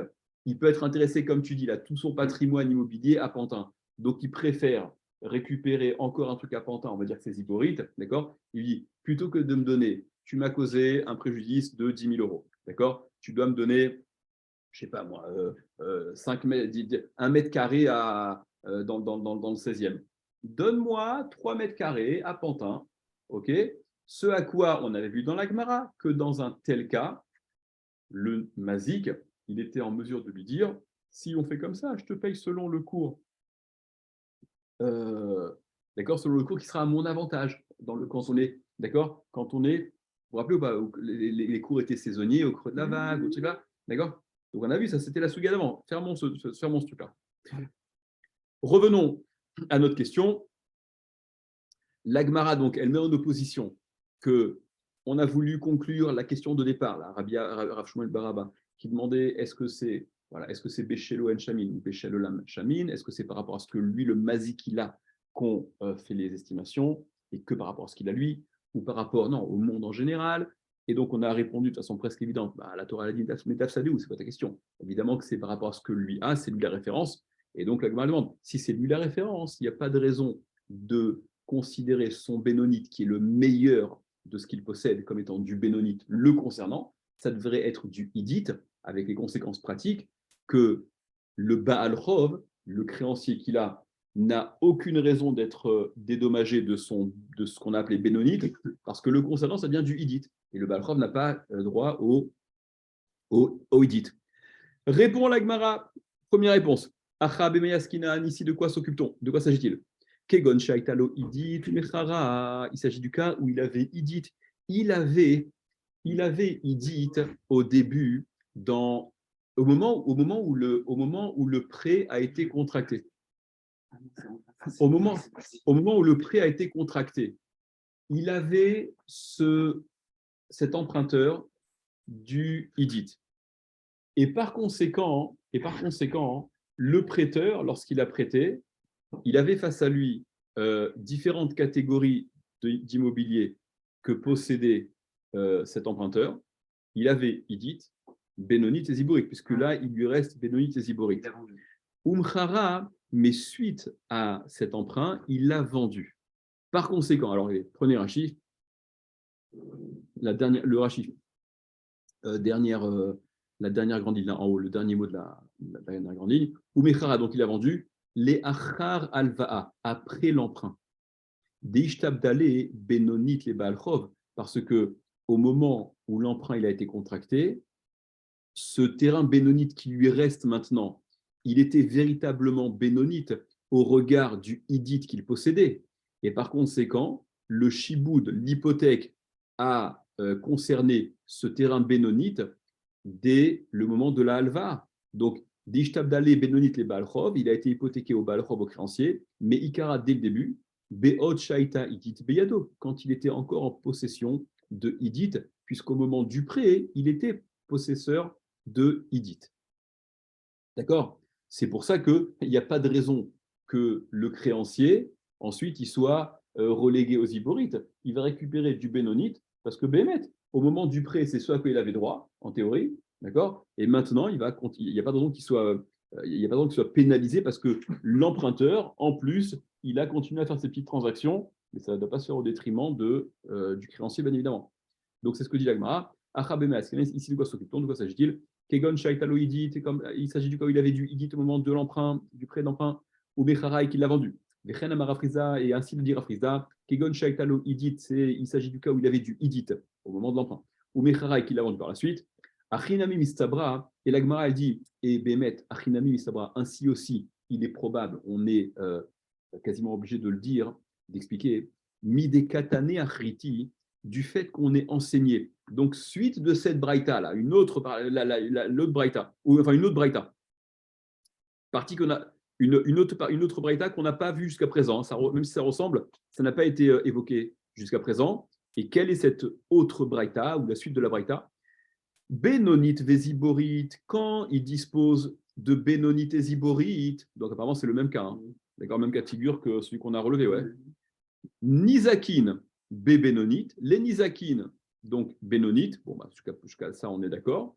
Speaker 1: il peut être intéressé, comme tu dis, là, tout son patrimoine immobilier à Pantin. Donc, il préfère récupérer encore un truc à Pantin, on va dire que c'est Ziborite, d'accord? Il dit, plutôt que de me donner, tu m'as causé un préjudice de 10 000 euros, d'accord? Tu dois me donner, je ne sais pas moi, 1 mètre carré dans le 16e. Donne-moi 3 mètres carrés à Pantin, ok? Ce à quoi on avait vu dans la Gemara que dans un tel cas, le Mazik, il était en mesure de lui dire, si on fait comme ça, je te paye selon le cours, d'accord, selon le cours qui sera à mon avantage, quand on est, d'accord, quand on est, vous vous rappelez ou pas, les cours étaient saisonniers au creux de la vague, au truc là, d'accord. Donc on a vu, ça c'était la souga d'avant, fermons ce truc-là. Revenons à notre question. L'Agmara, donc, elle met en opposition que on a voulu conclure la question de départ, là, Rav Shmuel Baraba, qui demandait est-ce que c'est Béchélo en Chamin ou Béchélo Lam Chamin, est-ce que c'est par rapport à ce que lui, le Mazik, il a, qu'on fait les estimations, et que par rapport à ce qu'il a lui, ou par rapport, non, au monde en général. Et donc, on a répondu de façon presque évidente, la Torah a dit Metaf Sadéou, c'est pas ta question. Évidemment que c'est par rapport à ce que lui a, c'est lui la référence. Et donc, la Gemara demande, si c'est lui la référence, il n'y a pas de raison de considérer son bénonite, qui est le meilleur de ce qu'il possède, comme étant du bénonite le concernant, ça devrait être du Hidit, avec les conséquences pratiques que le Baal Chov, le créancier qu'il a, n'a aucune raison d'être dédommagé de ce qu'on a appelé bénonite, parce que le concernant, ça vient du Hidit. Et le Baal Chov n'a pas droit au Hidit. Répond la Gemara. Première réponse. Acha Bemeyaskina, ici de quoi s'occupe-t-on? De quoi s'agit-il? Kegon Shaitalo Idit Mechara. Il s'agit du cas où il avait Idit. Il avait Idit au début, au moment où le prêt a été contracté. Au moment où le prêt a été contracté, il avait cet emprunteur du Idit. Et par conséquent, le prêteur, lorsqu'il a prêté, il avait face à lui différentes catégories d'immobilier que possédait cet emprunteur. Il avait Idit, Bénonite et Ziborite, puisque là, il lui reste Bénonite et Ziborite. Umchara, mais suite à cet emprunt, il l'a vendu. Par conséquent, alors prenez un chiffre, le Rachif, la dernière grande ligne, là, en haut, le dernier mot de la dernière grande ligne, Umechara, donc il a vendu, les Achar Alva'a, après l'emprunt. Deishtabdale Benonit les Baalchov, parce que au moment où l'emprunt il a été contracté, ce terrain bénonite qui lui reste maintenant, il était véritablement bénonite au regard du Hidit qu'il possédait. Et par conséquent, le shiboud, l'hypothèque, a concerné ce terrain bénonite dès le moment de la halva. Donc, Dishtabdale Benonit les Baalchov, il a été hypothéqué au Baalchov, au créancier, mais Ikara dès le début, Be'od Shaita Idit Beyado, quand il était encore en possession de Idit, puisqu'au moment du prêt, il était possesseur de Idit. D'accord? C'est pour ça qu'il n'y a pas de raison que le créancier, ensuite, il soit relégué aux Iborites. Il va récupérer du Bénonite, parce que Bémet, au moment du prêt, c'est ce à quoi il avait droit, en théorie, d'accord? Et maintenant, il n'y a pas de raison qu'il soit, pénalisé, parce que l'emprunteur, en plus, il a continué à faire ses petites transactions, mais ça ne doit pas se faire au détriment du créancier, bien évidemment. Donc, c'est ce que dit l'Agmara. Ici, de quoi s'occupe-t-on? De quoi s'agit-il? Kegon Shaitalo Idit, il s'agit du cas où il avait du Idit au moment de l'emprunt, du prêt d'emprunt, ou Becharai qui l'a vendu. Et ainsi le dit Rafriza, Kegon Shaitalo Idit, il s'agit du cas où il avait du Idit au moment de l'emprunt, ou Mechara et qu'il l'a vendu par la suite. Achinami Mistabra, et la Gemara elle dit, et Bémet, Achinami Mistabra, ainsi aussi, il est probable, on est quasiment obligé de le dire, d'expliquer, Midekatane Achriti, du fait qu'on est enseigné. Donc, suite de cette braïta là, une autre, l'autre braïta, ou enfin une autre braïta, partie qu'on a. Une autre braïta qu'on n'a pas vue jusqu'à présent, même si ça ressemble, ça n'a pas été évoqué jusqu'à présent. Et quelle est cette autre braïta, ou la suite de la braïta? Benonit Véziborit, quand il dispose de Benonit et Ziborit, donc apparemment c'est le même cas, hein. D'accord, même cas de figure que celui qu'on a relevé, ouais. Nizakin, Benonit, les Nizakin, donc Benonit, bon, bah, jusqu'à ça on est d'accord.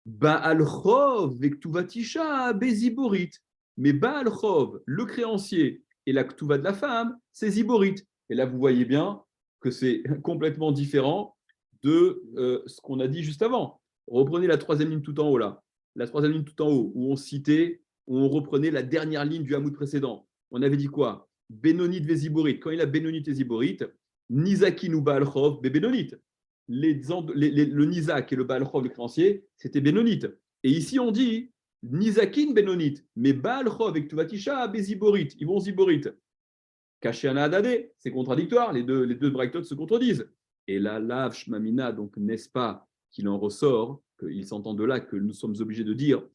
Speaker 1: Baal Chov Vektuvatisha Beziborit. Mais Baal Chov, le créancier, et la Ktuva de la femme, c'est Ziborit. Et là, vous voyez bien que c'est complètement différent de ce qu'on a dit juste avant. Reprenez la troisième ligne tout en haut, là. La troisième ligne tout en haut, où on citait, où on reprenait la dernière ligne du hamoud précédent. On avait dit quoi? Benonit Veziborit. Quand il a Benonit et Ziborit, Nizakin ou Baal Chov, Benonit. Le Nizak et le Baal Chov, le créancier, c'était Benonite. Et ici, on dit Nizakin Benonite, mais Baal Chov et Ktuvatisha Beziborit, ils vont Ziborit. Kashiana Adade, c'est contradictoire, les deux braïtot se contredisent. Et là, Lav Shmamina, donc n'est-ce pas qu'il en ressort, qu'il s'entend de là que nous sommes obligés de dire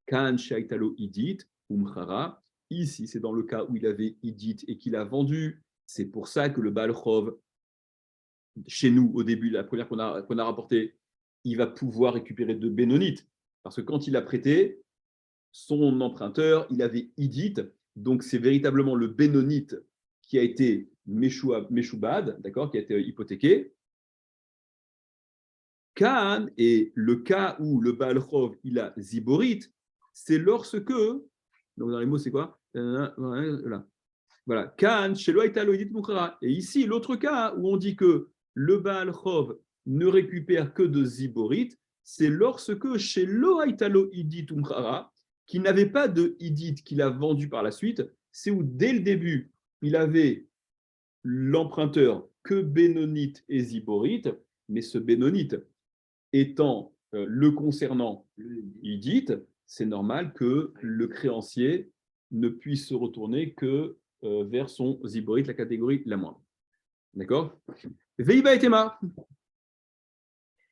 Speaker 1: Kan Shaitalo Idit, Umchara. Ici, c'est dans le cas où il avait Idit et qu'il a vendu. C'est pour ça que le Baal Chov, chez nous, au début, la première qu'on a rapportée, il va pouvoir récupérer de Bénonite. Parce que quand il a prêté, son emprunteur, il avait Idit. Donc, c'est véritablement le Bénonite qui a été Meshoubad, d'accord, qui a été hypothéqué. Kaan, et le cas où le Baal Chov, il a Ziborit, c'est lorsque, donc dans les mots, c'est quoi? Voilà. Kaan, chez Loïtaloïdit Moukhara. Et ici, l'autre cas où on dit que le Baal Chov ne récupère que de Ziborit, c'est lorsque chez Loïtalo Idit Umkhara, qui n'avait pas de Idit qu'il a vendu par la suite, c'est où dès le début, il avait l'emprunteur que Bénonit et Ziborit, mais ce Bénonit étant le concernant Idit, c'est normal que le créancier ne puisse se retourner que vers son Ziborit, la catégorie la moindre. D'accord? Veiba et Tema.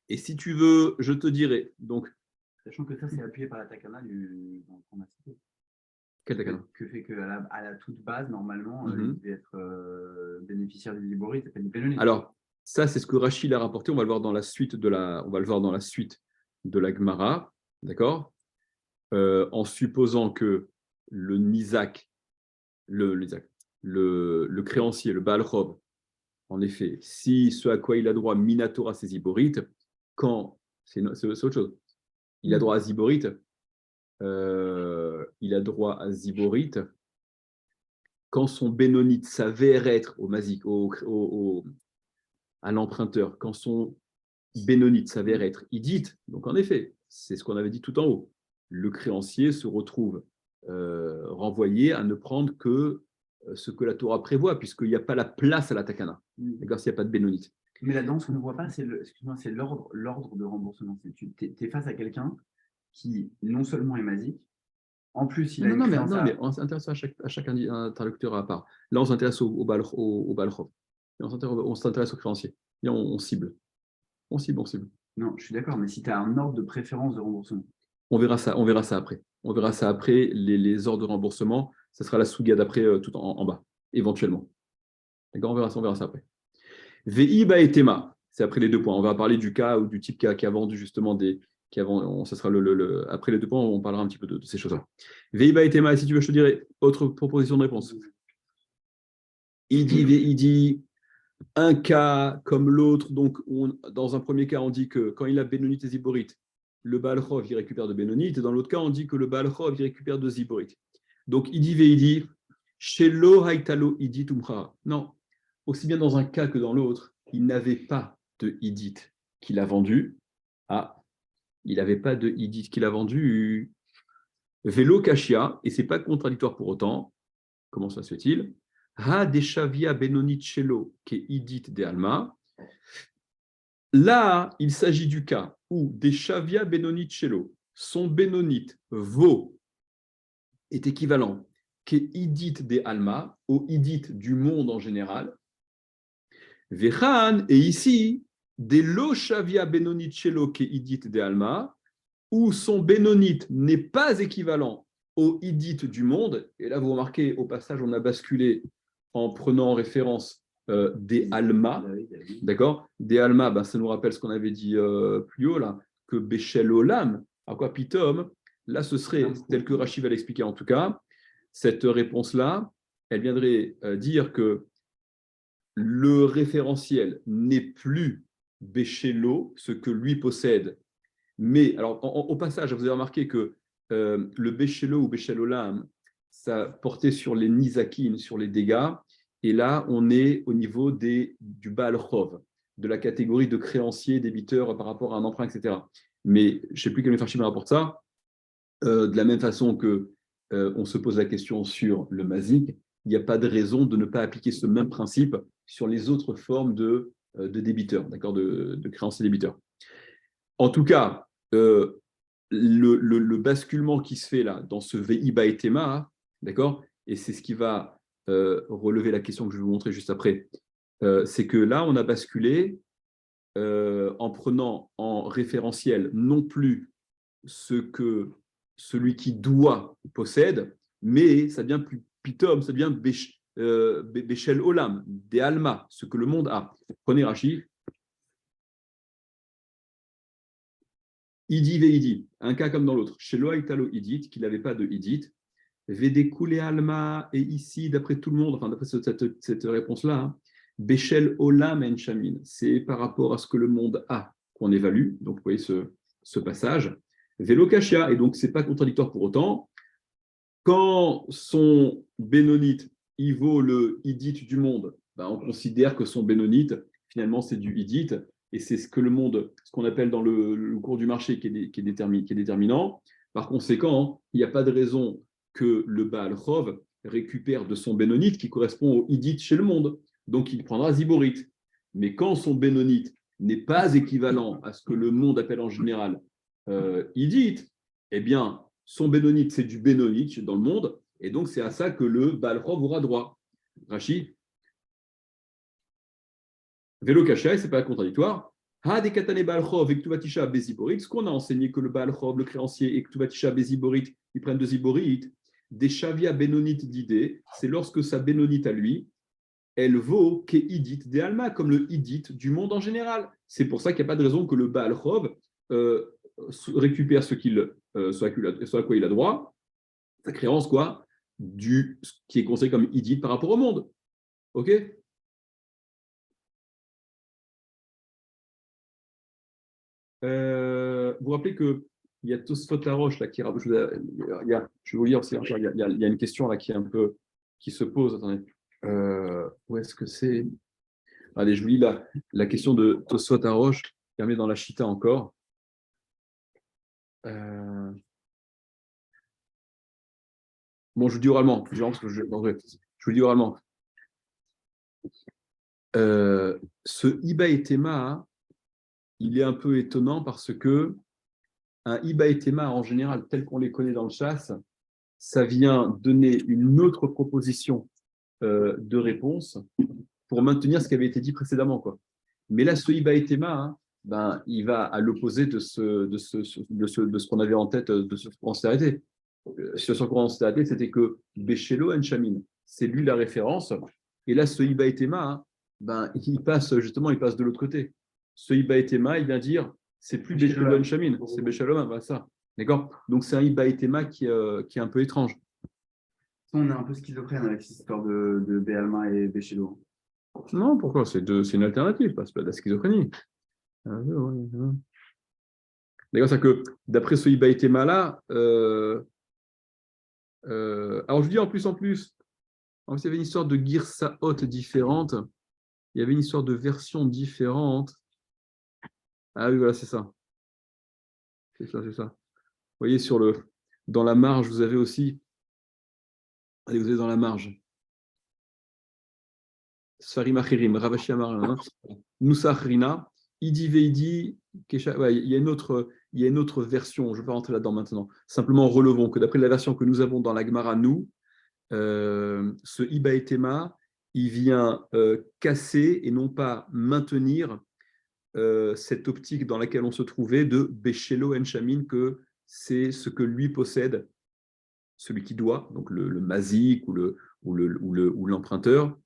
Speaker 1: Et si tu veux, je te dirai. Donc,
Speaker 2: sachant que ça, c'est appuyé par la takana qu'on a cité.
Speaker 1: Quelle takana?
Speaker 2: Que fait qu'à la toute base, normalement, il devait être bénéficiaire du Liborit, il s'appelle du Benoni.
Speaker 1: Alors, ça, c'est ce que Rachid a rapporté. On va le voir dans la suite de la Gemara. D'accord? En supposant que le Nizak, le créancier, le Baal Chov, en effet, si ce à quoi il a droit, Minatora, c'est Ziborit, quand, c'est autre chose, il a droit à Ziborit, quand son Bénonite s'avère être au Mazik, à l'emprunteur, quand son Bénonite s'avère être Idit, donc en effet, c'est ce qu'on avait dit tout en haut, le créancier se retrouve renvoyé à ne prendre que ce que la Torah prévoit, puisqu'il n'y a pas la place à la takana, d'accord, s'il n'y a pas de Bénonite.
Speaker 2: Mais là-dedans, ce qu'on ne voit pas, c'est l'ordre de remboursement. Tu es face à quelqu'un qui non seulement est masique, en plus il a
Speaker 1: mais on s'intéresse à chaque interlocuteur à part. Là, on s'intéresse au Baal Chov. On s'intéresse au créancier. Et on cible. On cible.
Speaker 2: Non, je suis d'accord, mais si tu as un ordre de préférence de remboursement.
Speaker 1: On verra ça après. On verra ça après, les ordres de remboursement. Ça sera la souga d'après, tout en bas, éventuellement. D'accord, on verra ça après. Veiba et Tema, c'est après les 2 points. On va parler du cas ou du type qui a vendu justement ça sera après les 2 points, on parlera un petit peu de ces choses-là. Veiba et Tema, si tu veux, je te dirai autre proposition de réponse. Il dit un cas comme l'autre. Donc, dans un premier cas, on dit que quand il a Bénonit et Ziborit, le Baal Chov, il récupère de Bénonit. Et dans l'autre cas, on dit que le Baal Chov, il récupère de Ziborit. Donc, il dit Shelo Haitalo Idit Umchara. Non, aussi bien dans un cas que dans l'autre, il n'avait pas de Idit qu'il a vendu. Ah, il n'avait pas de Idit qu'il a vendu. Vélo Kashia, et ce n'est pas contradictoire pour autant. Comment ça se fait-il? Ha deshavia benonit shelo ke idit de alma. Là, il s'agit du cas où deshavia benonit shelo, son bénonite vaut, est équivalent ke idit de alma, au idit du monde en général. Vechan, et ici, des lo shavia benonit shelo ke idit de alma, où son bénonite n'est pas équivalent au idit du monde. Et là, vous remarquez, au passage, on a basculé en prenant en référence des alma, d'accord. Des alma, ben, ça nous rappelle ce qu'on avait dit plus haut, là, que Béchel Olam, à quoi Pitom, là, ce serait, tel que Rachid va l'expliquer en tout cas, cette réponse-là, elle viendrait dire que le référentiel n'est plus Béchelo, ce que lui possède. Mais, alors, au passage, vous avez remarqué que le Béchelo ou Béchelolam, ça portait sur les Nizakin, sur les dégâts. Et là, on est au niveau du Baal Chov, de la catégorie de créanciers, débiteurs par rapport à un emprunt, etc. Mais je ne sais plus quel Mefarshim rapporte ça. De la même façon que on se pose la question sur le Mazik, il n'y a pas de raison de ne pas appliquer ce même principe sur les autres formes de débiteurs, d'accord, de créanciers débiteurs. En tout cas, le basculement qui se fait là dans ce VIBA et Tema, d'accord, et c'est ce qui va relever la question que je vais vous montrer juste après, c'est que là, on a basculé en prenant en référentiel non plus ce que celui qui doit possède, mais ça devient plus pitom, ça devient Béchel Olam, des Alma, ce que le monde a. Prenez Rachi. Idi veidi, un cas comme dans l'autre. Chez Loaitalo Idit, qu'il n'avait pas de Idit. Védécoulé Alma, et ici, d'après tout le monde, enfin d'après cette réponse-là, hein, Béchel Olam en Chamin, c'est par rapport à ce que le monde a qu'on évalue. Donc, vous voyez ce passage. Vélo Kashia, et donc, ce n'est pas contradictoire pour autant. Quand son bénonite, il vaut le Idit du monde, ben, on considère que son bénonite, finalement, c'est du Idit. Et c'est ce que le monde, ce qu'on appelle dans le cours du marché qui est déterminant. Par conséquent, il n'y a pas de raison que le Baal Chov récupère de son bénonite qui correspond au Idit chez le monde. Donc, il prendra Ziborite. Mais quand son bénonite n'est pas équivalent à ce que le monde appelle en général Idit, eh bien, son bénonite, c'est du bénonite dans le monde. Et donc, c'est à ça que le Baal Chov aura droit. Rachid. Vélo caché, ce n'est pas contradictoire. Ce qu'on a enseigné que le Baal Chov, le créancier, et Ktuvatisha Beziborit, ils prennent de Ziborit, des Shavia Benonite d'idée, c'est lorsque sa Benonite à lui, elle vaut que Idit de Alma, comme le Idit du monde en général. C'est pour ça qu'il n'y a pas de raison que le Baal Chov récupère ce à quoi il a droit, sa créance, quoi, qui est considéré comme Idit par rapport au monde. OK? Vous vous rappelez qu'il y a Tosfot Laroche là, je vais vous lire aussi, il y a une question là qui se pose. Attendez. Où est-ce que c'est? Allez, je vous lis la question de Tosfot Laroche, qui permet dans la Chita encore. Bon, je vous dis oralement. Je vous dis oralement. Ce Iba et Tema, il est un peu étonnant parce que un Iba et Tema, en général, tel qu'on les connaît dans le chasse, ça vient donner une autre proposition de réponse pour maintenir ce qui avait été dit précédemment, quoi. Mais là, ce Iba et Tema, hein, ben, il va à l'opposé de ce qu'on avait en tête, de ce qu'on s'est arrêté. Sur quoi on s'est arrêté, c'était que Béchelo en Chamin, c'est lui la référence. Et là, ce Iba et Tema, hein, ben, il passe de l'autre côté. Ce Iba et Tema, il vient dire, c'est plus Béchelo en Chamin, c'est Béchelo, ben, ça. D'accord? Donc, c'est un Iba et Tema qui est un peu étrange.
Speaker 2: On est un peu schizophrène avec cette histoire de Béalma et Béchelot.
Speaker 1: Non, pourquoi? C'est une alternative, c'est pas de la schizophrénie. D'accord, c'est que d'après ce Iba et Tema là, alors je dis en plus, il y avait une histoire de Girsaot différente, il y avait une histoire de version différente. Ah oui, voilà, c'est ça. C'est ça. Vous voyez, dans la marge, vous avez aussi. Allez, vous avez dans la marge. Sfarim Achirim, Ravashi Amar, Nusach Rina, Idi Veidi, ouais, il y a une autre version, je ne vais pas rentrer là-dedans maintenant. Simplement relevons que d'après la version que nous avons dans la Gemara, nous, ce Iba et Tema, il vient casser et non pas maintenir cette optique dans laquelle on se trouvait de Béchélo Enchamin, que c'est ce que lui possède, celui qui doit, donc le mazik ou l'emprunteur.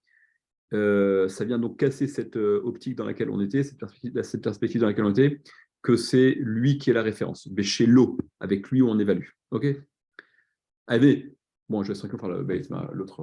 Speaker 1: Ça vient donc casser cette optique dans laquelle on était, cette perspective dans laquelle on était, que c'est lui qui est la référence. Béchélo, avec lui on évalue. Ok. Allez, bon, je vais faire l'autre.